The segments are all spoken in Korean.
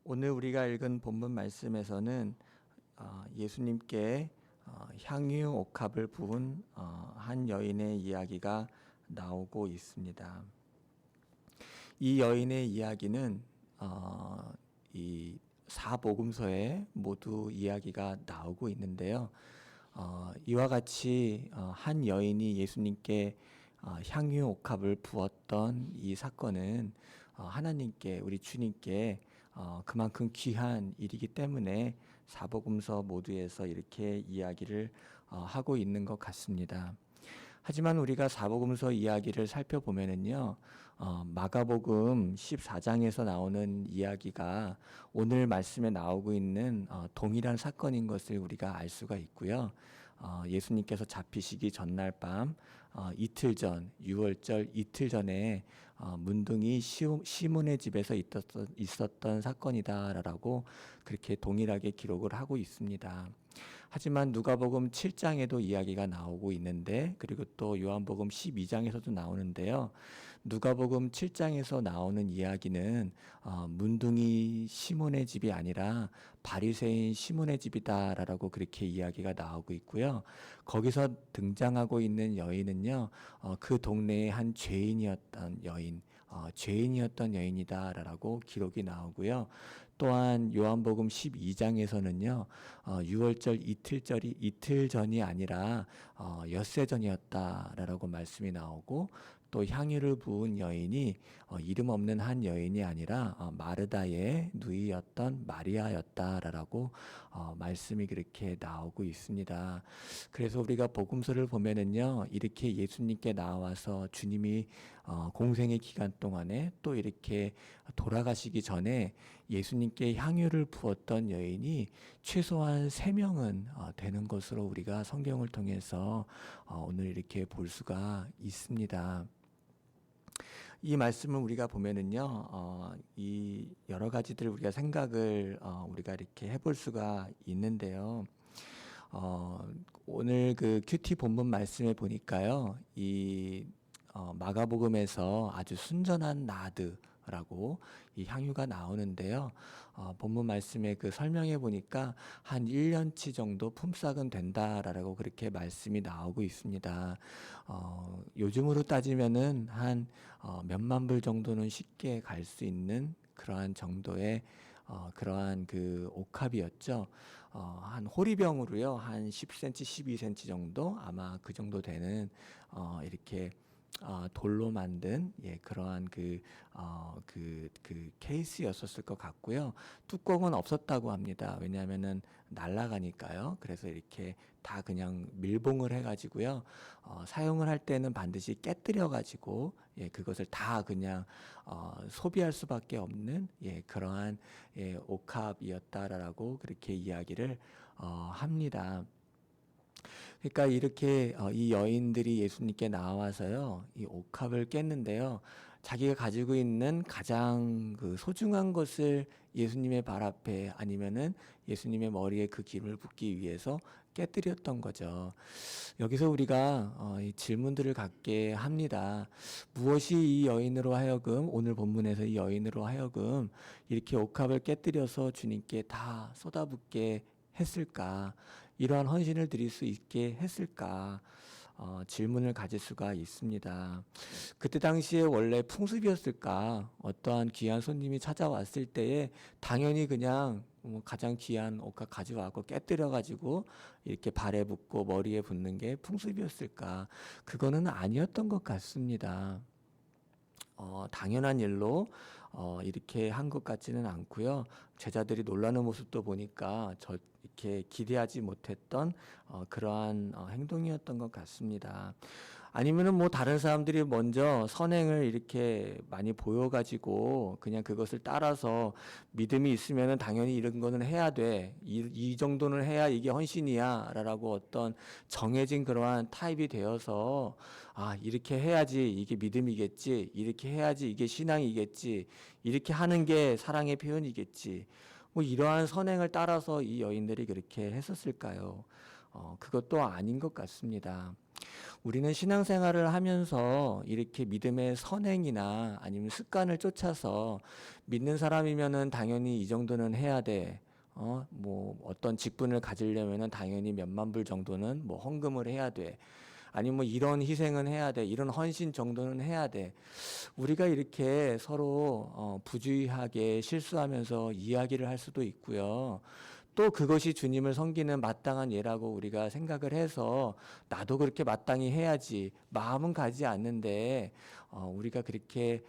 오늘 우리가 읽은 본문 말씀에서는 예수님께 향유 옥합을 부은 한 여인의 이야기가 나오고 있습니다. 이 여인의 이야기는 이 사복음서에 모두 이야기가 나오고 있는데요. 이와 같이 한 여인이 예수님께 향유 옥합을 부었던 이 사건은 하나님께, 우리 주님께 그만큼 귀한 일이기 때문에 사복음서 모두에서 이렇게 이야기를 하고 있는 것 같습니다. 하지만 우리가 사복음서 이야기를 살펴보면은요, 마가복음 14장에서 나오는 이야기가 오늘 말씀에 나오고 있는 동일한 사건인 것을 우리가 알 수가 있고요. 예수님께서 잡히시기 전날 밤 이틀 전, 유월절 이틀 전에 문둥이 시몬의 집에서 있었던 사건이다라고 그렇게 동일하게 기록을 하고 있습니다. 하지만 누가복음 7장에도 이야기가 나오고 있는데, 그리고 또 요한복음 12장에서도 나오는데요. 누가복음 7장에서 나오는 이야기는 문둥이 시몬의 집이 아니라 바리새인 시몬의 집이다라고 그렇게 이야기가 나오고 있고요. 거기서 등장하고 있는 여인은요, 그 동네의 한 죄인이었던 여인이다라고 기록이 나오고요. 또한 요한복음 12장에서는요, 유월절 이틀 전이 아니라 엿새 전이었다라고 말씀이 나오고, 또 향유를 부은 여인이 이름 없는 한 여인이 아니라 마르다의 누이였던 마리아였다라고 말씀이 그렇게 나오고 있습니다. 그래서 우리가 복음서를 보면은요, 이렇게 예수님께 나와서 주님이 공생의 기간 동안에 또 이렇게 돌아가시기 전에 예수님께 향유를 부었던 여인이 최소한 3명은 되는 것으로 우리가 성경을 통해서 오늘 이렇게 볼 수가 있습니다. 이 말씀을 우리가 보면은요, 이 여러 가지들 우리가 생각을 우리가 이렇게 해볼 수가 있는데요. 오늘 그 큐티 본문 말씀에 보니까요, 이 마가복음에서 아주 순전한 나드라고 이 향유가 나오는데요. 본문 말씀에 그 설명해 보니까 한 1년치 정도 품삯은 된다라고 그렇게 말씀이 나오고 있습니다. 요즘으로 따지면은 한 몇만 불 정도는 쉽게 갈 수 있는 그러한 정도의 그러한 그 옥합이었죠. 한 호리병으로요, 한 10cm, 12cm 정도 아마 그 정도 되는 이렇게 돌로 만든 그러한 그 케이스였었을 것 같고요. 뚜껑은 없었다고 합니다. 왜냐하면은 날아가니까요. 그래서 이렇게 다 그냥 밀봉을 해가지고요. 사용을 할 때는 반드시 깨뜨려 가지고 그것을 다 그냥 소비할 수밖에 없는 그러한 옥합이었다라고 그렇게 이야기를 합니다. 그러니까 이렇게 이 여인들이 예수님께 나와서요, 이 옥합을 깼는데요. 자기가 가지고 있는 가장 그 소중한 것을 예수님의 발 앞에 아니면은 예수님의 머리에 그 기름을 붓기 위해서 깨뜨렸던 거죠. 여기서 우리가 이 질문들을 갖게 합니다. 무엇이 이 여인으로 하여금, 오늘 본문에서 이 여인으로 하여금 이렇게 옥합을 깨뜨려서 주님께 다 쏟아붓게 했을까? 이러한 헌신을 드릴 수 있게 했을까? 질문을 가질 수가 있습니다. 그때 당시에 원래 풍습이었을까? 어떠한 귀한 손님이 찾아왔을 때에 당연히 그냥 가장 귀한 옥합 가져와서 깨뜨려가지고 이렇게 발에 붓고 머리에 붓는 게 풍습이었을까? 그거는 아니었던 것 같습니다. 당연한 일로 이렇게 한 것 같지는 않고요. 제자들이 놀라는 모습도 보니까 이렇게 기대하지 못했던 그러한 행동이었던 것 같습니다. 아니면은 뭐 다른 사람들이 먼저 선행을 이렇게 많이 보여가지고 그냥 그것을 따라서 믿음이 있으면은 당연히 이런 거는 해야 돼. 이 정도는 해야 이게 헌신이야라고 어떤 정해진 그러한 타입이 되어서 이렇게 해야지 이게 믿음이겠지. 이렇게 해야지 이게 신앙이겠지. 이렇게 하는 게 사랑의 표현이겠지. 뭐 이러한 선행을 따라서 이 여인들이 그렇게 했었을까요? 그것도 아닌 것 같습니다. 우리는 신앙생활을 하면서 이렇게 믿음의 선행이나 아니면 습관을 쫓아서 믿는 사람이면은 당연히 이 정도는 해야 돼. 뭐 어떤 직분을 가지려면은 당연히 몇만 불 정도는 뭐 헌금을 해야 돼. 아니면 뭐 이런 희생은 해야 돼. 이런 헌신 정도는 해야 돼. 우리가 이렇게 서로 부주의하게 실수하면서 이야기를 할 수도 있고요. 또 그것이 주님을 섬기는 마땅한 예라고 우리가 생각을 해서 나도 그렇게 마땅히 해야지 마음은 가지 않는데 우리가 그렇게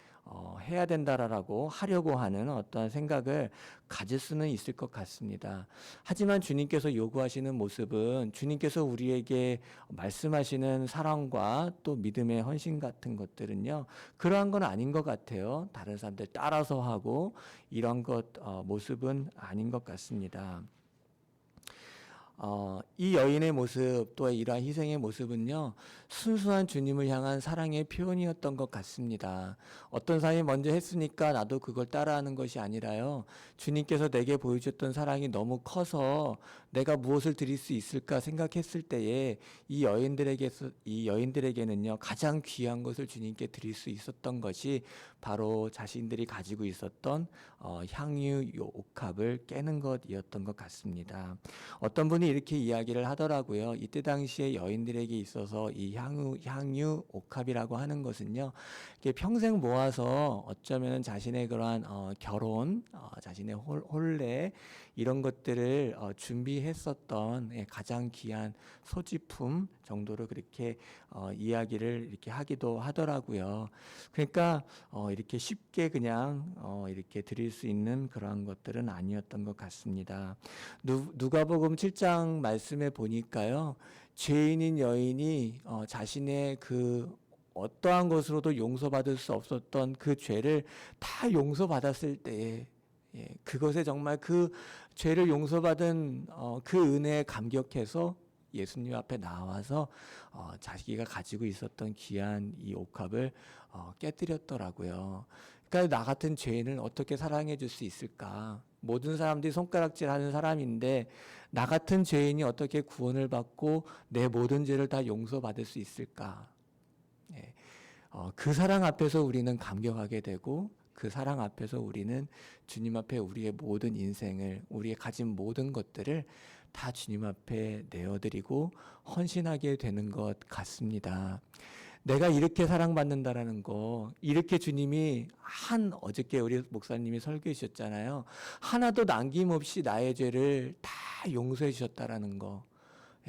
해야 된다라고 하려고 하는 어떤 생각을 가질 수는 있을 것 같습니다. 하지만 주님께서 요구하시는 모습은 주님께서 우리에게 말씀하시는 사랑과 또 믿음의 헌신 같은 것들은요, 그러한 건 아닌 것 같아요. 다른 사람들 따라서 하고 이런 것 모습은 아닌 것 같습니다. 이 여인의 모습 또 이러한 희생의 모습은요, 순수한 주님을 향한 사랑의 표현이었던 것 같습니다. 어떤 사람이 먼저 했으니까 나도 그걸 따라하는 것이 아니라요, 주님께서 내게 보여줬던 사랑이 너무 커서 내가 무엇을 드릴 수 있을까 생각했을 때에 이 여인들에게는요, 가장 귀한 것을 주님께 드릴 수 있었던 것이 바로 자신들이 가지고 있었던 향유 옥합을 깨는 것이었던 것 같습니다. 어떤 분이 이렇게 이야기를 하더라고요. 이때 당시에 여인들에게 있어서 이 향유 옥합이라고 하는 것은요, 이게 평생 모아서 어쩌면 자신의 그러한 결혼, 자신의 혼례 이런 것들을 준비했었던 가장 귀한 소지품 정도로 그렇게 이야기를 이렇게 하기도 하더라고요. 그러니까 이렇게 쉽게 그냥 이렇게 드릴 수 있는 그러한 것들은 아니었던 것 같습니다. 누가복음 7장 말씀에 보니까요, 죄인인 여인이 자신의 그 어떠한 것으로도 용서받을 수 없었던 그 죄를 다 용서받았을 때에, 그것에 정말 그 죄를 용서받은 그 은혜에 감격해서 예수님 앞에 나와서 자기가 가지고 있었던 귀한 이 옥합을 깨뜨렸더라고요. 그러니까 나 같은 죄인을 어떻게 사랑해 줄 수 있을까? 모든 사람들이 손가락질하는 사람인데 나 같은 죄인이 어떻게 구원을 받고 내 모든 죄를 다 용서받을 수 있을까? 예. 그 사랑 앞에서 우리는 감격하게 되고 그 사랑 앞에서 우리는 주님 앞에 우리의 모든 인생을, 우리의 가진 모든 것들을 다 주님 앞에 내어드리고 헌신하게 되는 것 같습니다. 내가 이렇게 사랑받는다라는 거, 이렇게 주님이 어저께 우리 목사님이 설교해 주셨잖아요. 하나도 남김없이 나의 죄를 다 용서해 주셨다라는 거.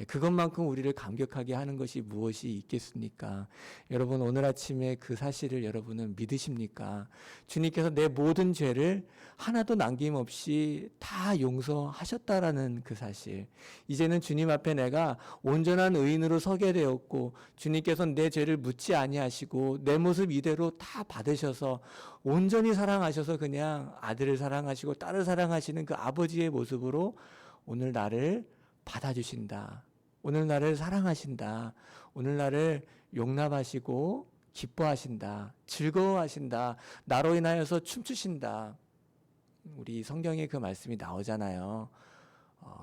그것만큼 우리를 감격하게 하는 것이 무엇이 있겠습니까? 여러분, 오늘 아침에 그 사실을 여러분은 믿으십니까? 주님께서 내 모든 죄를 하나도 남김없이 다 용서하셨다라는 그 사실. 이제는 주님 앞에 내가 온전한 의인으로 서게 되었고, 주님께서 내 죄를 묻지 아니하시고 내 모습 이대로 다 받으셔서 온전히 사랑하셔서 그냥 아들을 사랑하시고 딸을 사랑하시는 그 아버지의 모습으로 오늘 나를 받아주신다. 오늘 나를 사랑하신다. 오늘 나를 용납하시고 기뻐하신다. 즐거워하신다. 나로 인하여서 춤추신다. 우리 성경에 그 말씀이 나오잖아요.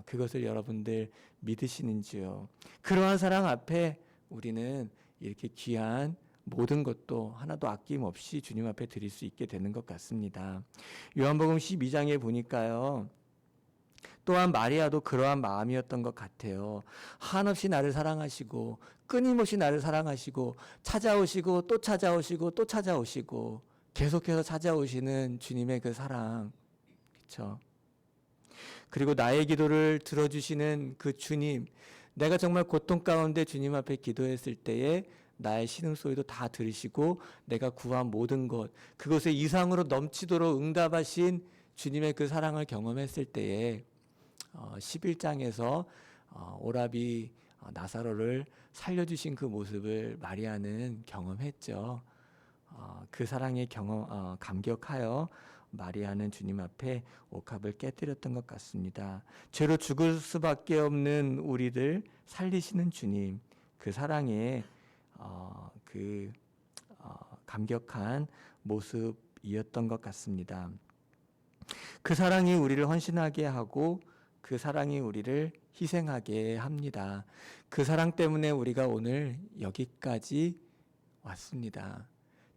그것을 여러분들 믿으시는지요? 그러한 사랑 앞에 우리는 이렇게 귀한 모든 것도 하나도 아낌없이 주님 앞에 드릴 수 있게 되는 것 같습니다. 요한복음 12장에 보니까요, 또한 마리아도 그러한 마음이었던 것 같아요. 한없이 나를 사랑하시고 끊임없이 나를 사랑하시고 찾아오시고 또 찾아오시고 또 찾아오시고 계속해서 찾아오시는 주님의 그 사랑, 그렇죠? 그리고 나의 기도를 들어주시는 그 주님, 내가 정말 고통 가운데 주님 앞에 기도했을 때에 나의 신음소리도 다 들으시고 내가 구한 모든 것, 그것에 이상으로 넘치도록 응답하신 주님의 그 사랑을 경험했을 때에 11장에서 오라비 나사로를 살려주신 그 모습을 마리아는 경험했죠. 그 사랑에 감격하여 마리아는 주님 앞에 옥합을 깨뜨렸던 것 같습니다. 죄로 죽을 수밖에 없는 우리들 살리시는 주님, 그 사랑에 감격한 모습이었던 것 같습니다. 그 사랑이 우리를 헌신하게 하고 그 사랑이 우리를 희생하게 합니다. 그 사랑 때문에 우리가 오늘 여기까지 왔습니다.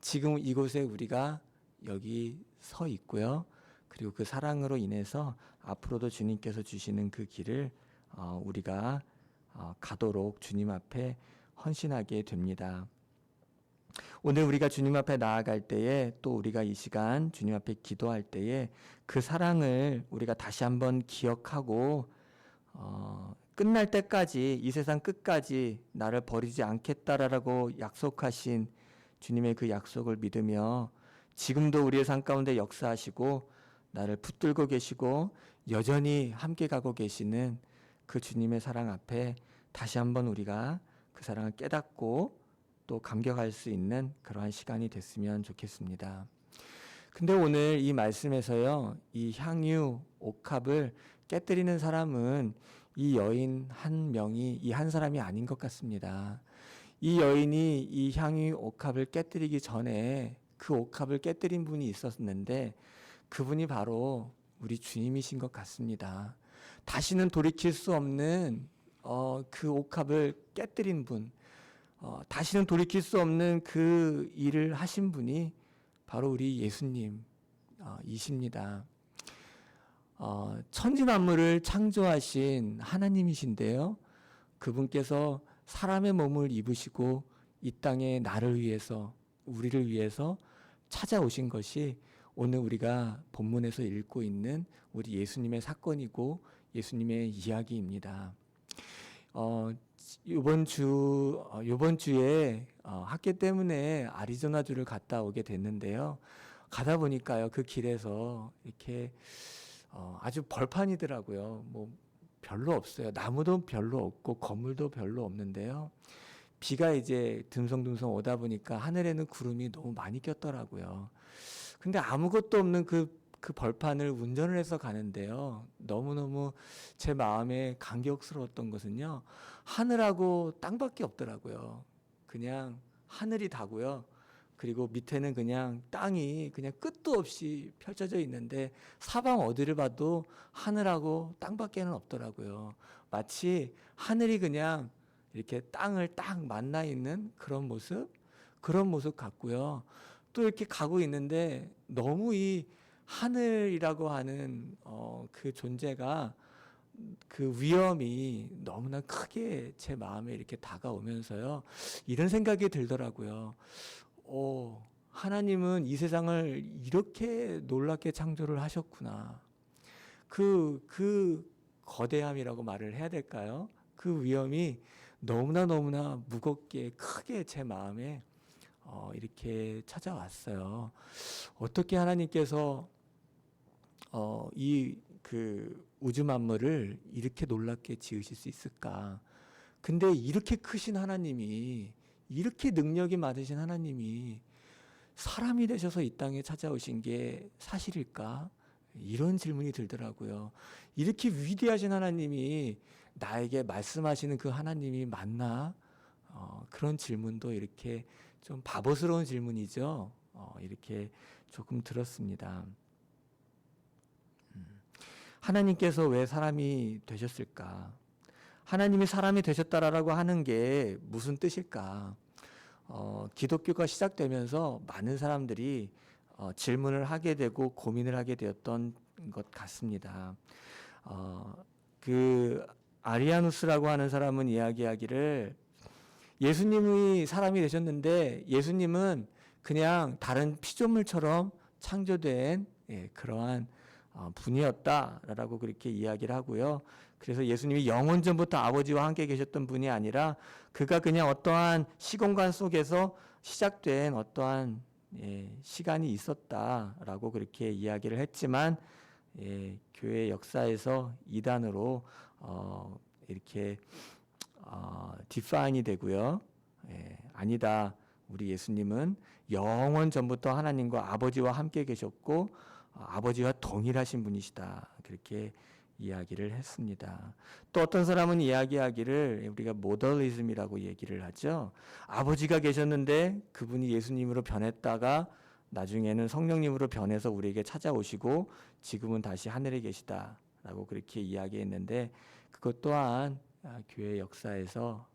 지금 이곳에 우리가 여기 서 있고요. 그리고 그 사랑으로 인해서 앞으로도 주님께서 주시는 그 길을 우리가 가도록 주님 앞에 헌신하게 됩니다. 오늘 우리가 주님 앞에 나아갈 때에, 또 우리가 이 시간 주님 앞에 기도할 때에 그 사랑을 우리가 다시 한번 기억하고 끝날 때까지, 이 세상 끝까지 나를 버리지 않겠다라고 약속하신 주님의 그 약속을 믿으며 지금도 우리의 삶 가운데 역사하시고 나를 붙들고 계시고 여전히 함께 가고 계시는 그 주님의 사랑 앞에 다시 한번 우리가 그 사랑을 깨닫고 또 감격할 수 있는 그러한 시간이 됐으면 좋겠습니다. 근데 오늘 이 말씀에서요, 이 향유 옥합을 깨뜨리는 사람은 이 여인 한 명이, 이 한 사람이 아닌 것 같습니다. 이 여인이 이 향유 옥합을 깨뜨리기 전에 그 옥합을 깨뜨린 분이 있었는데 그분이 바로 우리 주님이신 것 같습니다. 다시는 돌이킬 수 없는 그 옥합을 깨뜨린 분, 다시는 돌이킬 수 없는 그 일을 하신 분이 바로 우리 예수님이십니다. 천지 만물을 창조하신 하나님이신데요. 그분께서 사람의 몸을 입으시고 이 땅에 나를 위해서, 우리를 위해서 찾아오신 것이 오늘 우리가 본문에서 읽고 있는 우리 예수님의 사건이고 예수님의 이야기입니다. 이번 주에 학교 때문에 아리조나주를 갔다 오게 됐는데요. 가다 보니까요, 그 길에서 이렇게 아주 벌판이더라고요. 뭐 별로 없어요. 나무도 별로 없고 건물도 별로 없는데요. 비가 이제 듬성듬성 오다 보니까 하늘에는 구름이 너무 많이 꼈더라고요. 근데 아무것도 없는 그 벌판을 운전을 해서 가는데요. 너무너무 제 마음에 감격스러웠던 것은요. 하늘하고 땅밖에 없더라고요. 그냥 하늘이 다고요. 그리고 밑에는 그냥 땅이 그냥 끝도 없이 펼쳐져 있는데 사방 어디를 봐도 하늘하고 땅밖에는 없더라고요. 마치 하늘이 그냥 이렇게 땅을 딱 만나 있는 그런 모습 같고요. 또 이렇게 가고 있는데 너무 이 하늘이라고 하는 그 존재가, 그 위험이 너무나 크게 제 마음에 이렇게 다가오면서요, 이런 생각이 들더라고요. 하나님은 이 세상을 이렇게 놀랍게 창조를 하셨구나. 그 거대함이라고 말을 해야 될까요? 그 위험이 너무나 무겁게 크게 제 마음에 이렇게 찾아왔어요. 어떻게 하나님께서 이 그 우주 만물을 이렇게 놀랍게 지으실 수 있을까? 근데 이렇게 크신 하나님이, 이렇게 능력이 많으신 하나님이 사람이 되셔서 이 땅에 찾아오신 게 사실일까? 이런 질문이 들더라고요. 이렇게 위대하신 하나님이 나에게 말씀하시는 그 하나님이 맞나? 그런 질문도 이렇게 좀 바보스러운 질문이죠. 이렇게 조금 들었습니다. 하나님께서 왜 사람이 되셨을까? 하나님이 사람이 되셨다라고 하는 게 무슨 뜻일까? 기독교가 시작되면서 많은 사람들이 질문을 하게 되고 고민을 하게 되었던 것 같습니다. 그 아리아누스라고 하는 사람은 이야기하기를, 예수님이 사람이 되셨는데 예수님은 그냥 다른 피조물처럼 창조된 그러한 분이었다라고 그렇게 이야기를 하고요. 그래서 예수님이 영원 전부터 아버지와 함께 계셨던 분이 아니라 그가 그냥 어떠한 시공간 속에서 시작된 어떠한 시간이 있었다라고 그렇게 이야기를 했지만, 교회 역사에서 이단으로 이렇게 디파인이 되고요. 아니다. 우리 예수님은 영원 전부터 하나님과 아버지와 함께 계셨고 아버지와 동일하신 분이시다. 그렇게 이야기를 했습니다. 또 어떤 사람은 이야기하기를, 우리가 모더리즘이라고 얘기를 하죠. 아버지가 계셨는데 그분이 예수님으로 변했다가 나중에는 성령님으로 변해서 우리에게 찾아오시고 지금은 다시 하늘에 계시다 라고 그렇게 이야기했는데 그것 또한 교회 역사에서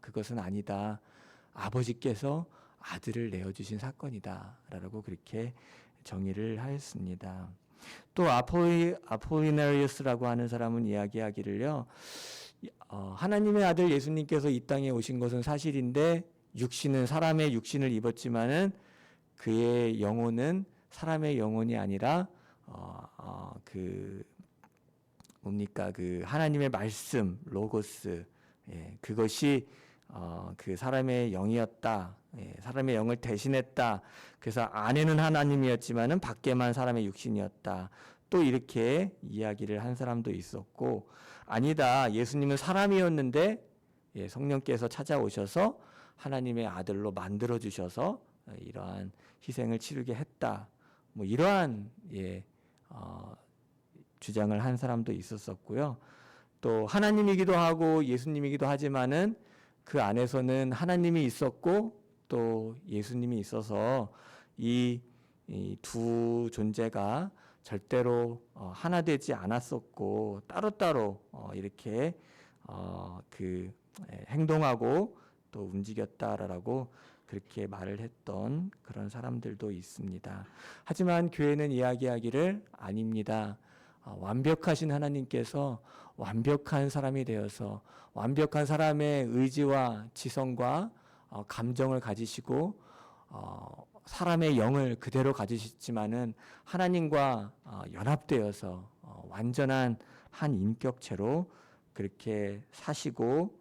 그것은 아니다. 아버지께서 아들을 내어주신 사건이다 라고 그렇게 정의를 하였습니다. 또 아폴리나리우스라고 하는 사람은 이야기하기를요, 하나님의 아들 예수님께서 이 땅에 오신 것은 사실인데 육신은 사람의 육신을 입었지만은 그의 영혼은 사람의 영혼이 아니라 그 하나님의 말씀 로고스, 그것이 그 사람의 영이었다. 사람의 영을 대신했다. 그래서 안에는 하나님이었지만은 밖에만 사람의 육신이었다. 또 이렇게 이야기를 한 사람도 있었고, 아니다. 예수님은 사람이었는데 성령께서 찾아오셔서 하나님의 아들로 만들어 주셔서 이러한 희생을 치르게 했다. 뭐 이러한 주장을 한 사람도 있었었고요. 또 하나님이기도 하고 예수님이기도 하지만은 그 안에서는 하나님이 있었고 또 예수님이 있어서 이 두 존재가 절대로 하나 되지 않았었고 따로따로 이렇게 행동하고 또 움직였다라고 그렇게 말을 했던 그런 사람들도 있습니다. 하지만 교회는 이야기하기를 아닙니다. 완벽하신 하나님께서 완벽한 사람이 되어서 완벽한 사람의 의지와 지성과 감정을 가지시고 사람의 영을 그대로 가지시지만은 하나님과 연합되어서 완전한 한 인격체로 그렇게 사시고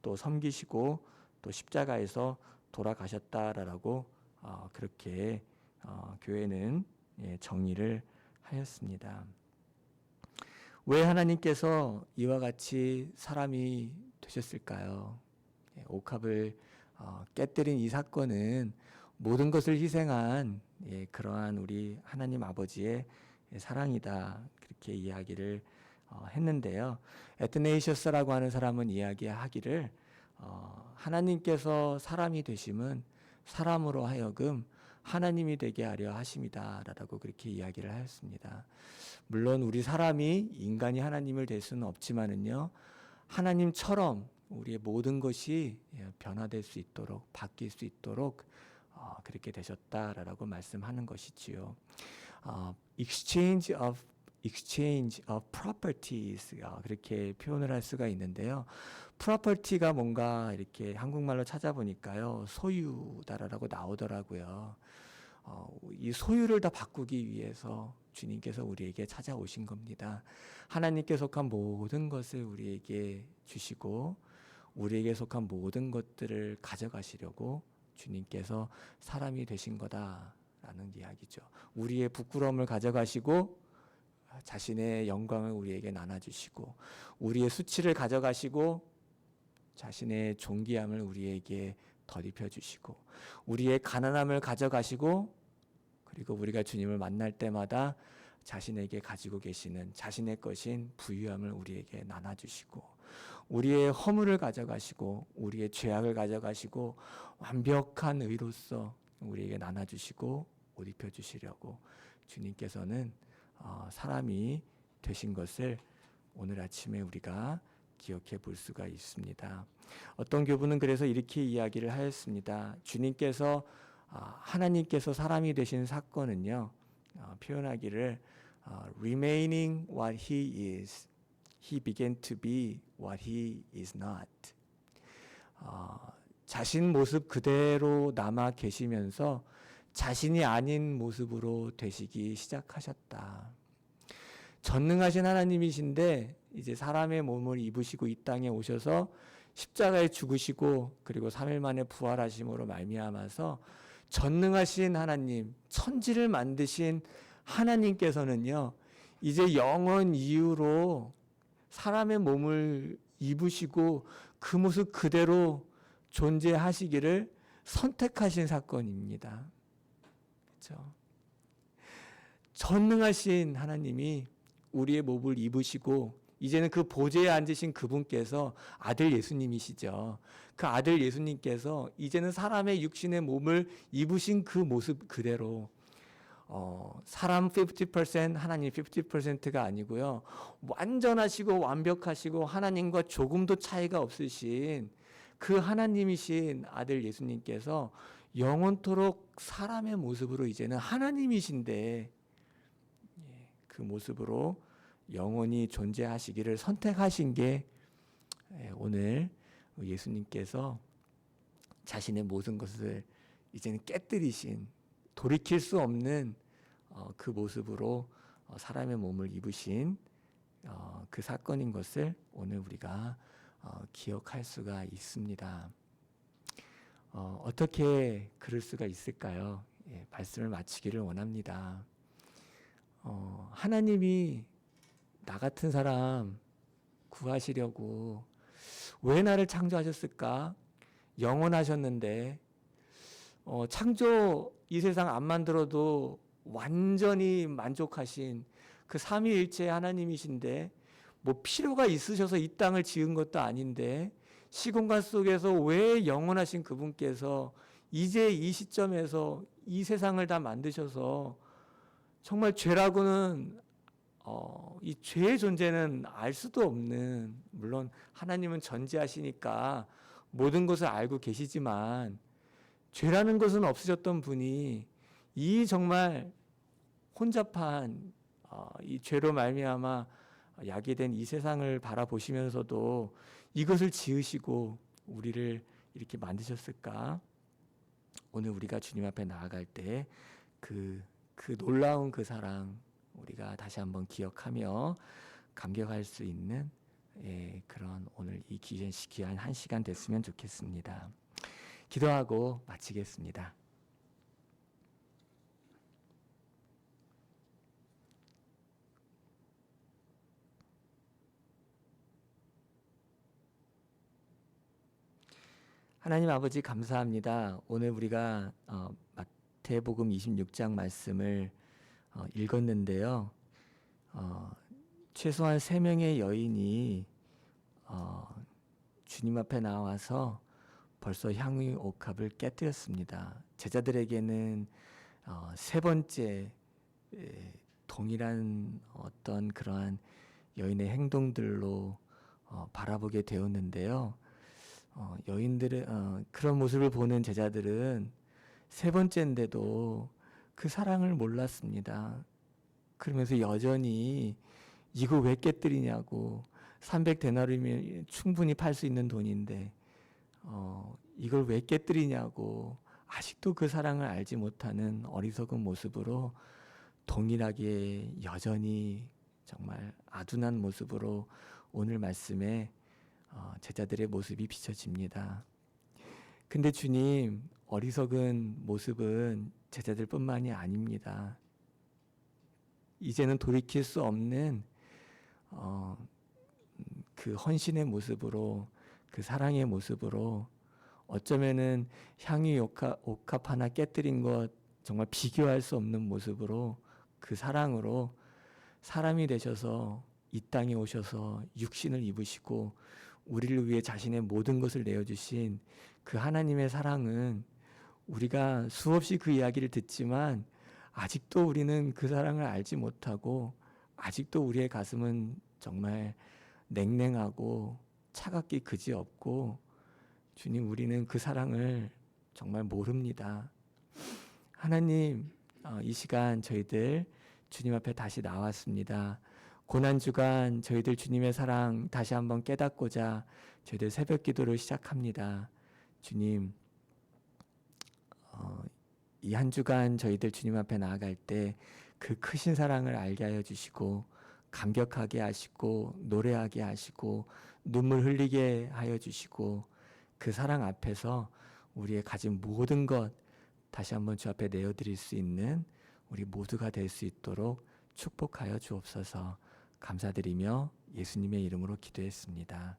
또 섬기시고 또 십자가에서 돌아가셨다라고 그렇게 교회는 정의를 하였습니다. 왜 하나님께서 이와 같이 사람이 되셨을까요? 옥합을 깨뜨린 이 사건은 모든 것을 희생한 그러한 우리 하나님 아버지의 사랑이다 그렇게 이야기를 했는데요. 에트네이셔스라고 하는 사람은 이야기하기를 하나님께서 사람이 되심은 사람으로 하여금 하나님이 되게 하려 하심이다 라고 그렇게 이야기를 하였습니다. 물론 우리 사람이 인간이 하나님을 될 수는 없지만은요, 하나님처럼 우리의 모든 것이 변화될 수 있도록 바뀔 수 있도록 그렇게 되셨다라고 말씀하는 것이지요. exchange of properties 그렇게 표현을 할 수가 있는데요. property가 뭔가 이렇게 한국말로 찾아보니까요, 소유다라고 나오더라고요. 이 소유를 다 바꾸기 위해서 주님께서 우리에게 찾아오신 겁니다. 하나님께 속한 모든 것을 우리에게 주시고 우리에게 속한 모든 것들을 가져가시려고 주님께서 사람이 되신 거다라는 이야기죠. 우리의 부끄러움을 가져가시고 자신의 영광을 우리에게 나눠주시고 우리의 수치를 가져가시고 자신의 존귀함을 우리에게 덧입혀 주시고 우리의 가난함을 가져가시고 그리고 우리가 주님을 만날 때마다 자신에게 가지고 계시는 자신의 것인 부유함을 우리에게 나눠주시고 우리의 허물을 가져가시고 우리의 죄악을 가져가시고 완벽한 의로서 우리에게 나눠주시고 옷 입혀주시려고 주님께서는 사람이 되신 것을 오늘 아침에 우리가 기억해 볼 수가 있습니다. 어떤 교부는 그래서 이렇게 이야기를 하였습니다. 주님께서 하나님께서 사람이 되신 사건은요, 표현하기를 remaining what he is, he began to be what he is not. 자신 모습 그대로 남아 계시면서 자신이 아닌 모습으로 되시기 시작하셨다. 전능하신 하나님이신데 이제 사람의 몸을 입으시고 이 땅에 오셔서 십자가에 죽으시고 그리고 3일 만에 부활하심으로 말미암아서 전능하신 하나님, 천지를 만드신 하나님께서는요, 이제 영원 이후로 사람의 몸을 입으시고 그 모습 그대로 존재하시기를 선택하신 사건입니다. 그렇죠? 전능하신 하나님이 우리의 몸을 입으시고 이제는 그 보좌에 앉으신 그분께서 아들 예수님이시죠. 그 아들 예수님께서 이제는 사람의 육신의 몸을 입으신 그 모습 그대로 사람 50% 하나님 50%가 아니고요. 완전하시고 완벽하시고 하나님과 조금도 차이가 없으신 그 하나님이신 아들 예수님께서 영원토록 사람의 모습으로 이제는 하나님이신데 그 모습으로 영원히 존재하시기를 선택하신 게 오늘 예수님께서 자신의 모든 것을 이제는 깨뜨리신 돌이킬 수 없는 그 모습으로 사람의 몸을 입으신 그 사건인 것을 오늘 우리가 기억할 수가 있습니다. 어떻게 그럴 수가 있을까요? 말씀을 마치기를 원합니다. 하나님이 나 같은 사람 구하시려고 왜 나를 창조하셨을까? 영원하셨는데 창조 이 세상 안 만들어도 완전히 만족하신 그 삼위일체 하나님이신데 뭐 필요가 있으셔서 이 땅을 지은 것도 아닌데 시공간 속에서 왜 영원하신 그분께서 이제 이 시점에서 이 세상을 다 만드셔서 정말 죄라고는 이 죄의 존재는 알 수도 없는, 물론 하나님은 전지하시니까 모든 것을 알고 계시지만 죄라는 것은 없으셨던 분이 이 정말 혼잡한 이 죄로 말미암아 야기된 이 세상을 바라보시면서도 이것을 지으시고 우리를 이렇게 만드셨을까? 오늘 우리가 주님 앞에 나아갈 때 그 놀라운 그 사랑 우리가 다시 한번 기억하며 감격할 수 있는 그런 오늘 이 귀한 한 시간 됐으면 좋겠습니다. 기도하고 마치겠습니다. 하나님 아버지 감사합니다. 오늘 우리가 마태복음 26장 말씀을 읽었는데요. 최소한 3명의 여인이 주님 앞에 나와서 벌써 향유 옥합을 깨뜨렸습니다. 제자들에게는 3번째 동일한 어떤 그러한 여인의 행동들로 바라보게 되었는데요. 여인들은 그런 모습을 보는 제자들은 3번째인데도 그 사랑을 몰랐습니다. 그러면서 여전히 이거 왜 깨뜨리냐고, 300데나리면 충분히 팔 수 있는 돈인데 이걸 왜 깨뜨리냐고 아직도 그 사랑을 알지 못하는 어리석은 모습으로 동일하게 여전히 정말 아둔한 모습으로 오늘 말씀에 제자들의 모습이 비춰집니다. 근데 주님, 어리석은 모습은 제자들뿐만이 아닙니다. 이제는 돌이킬 수 없는 그 헌신의 모습으로, 그 사랑의 모습으로, 어쩌면은 향유 옥합 하나 깨뜨린 것 정말 비교할 수 없는 모습으로, 그 사랑으로 사람이 되셔서 이 땅에 오셔서 육신을 입으시고 우리를 위해 자신의 모든 것을 내어주신 그 하나님의 사랑은, 우리가 수없이 그 이야기를 듣지만 아직도 우리는 그 사랑을 알지 못하고 아직도 우리의 가슴은 정말 냉랭하고 차갑기 그지없고, 주님, 우리는 그 사랑을 정말 모릅니다. 하나님, 이 시간 저희들 주님 앞에 다시 나왔습니다. 고난주간 저희들 주님의 사랑 다시 한번 깨닫고자 저희들 새벽 기도를 시작합니다. 주님, 이 한 주간 저희들 주님 앞에 나아갈 때 그 크신 사랑을 알게 하여 주시고 감격하게 하시고 노래하게 하시고 눈물 흘리게 하여 주시고, 그 사랑 앞에서 우리의 가진 모든 것 다시 한번 주 앞에 내어드릴 수 있는 우리 모두가 될 수 있도록 축복하여 주옵소서. 감사드리며 예수님의 이름으로 기도했습니다.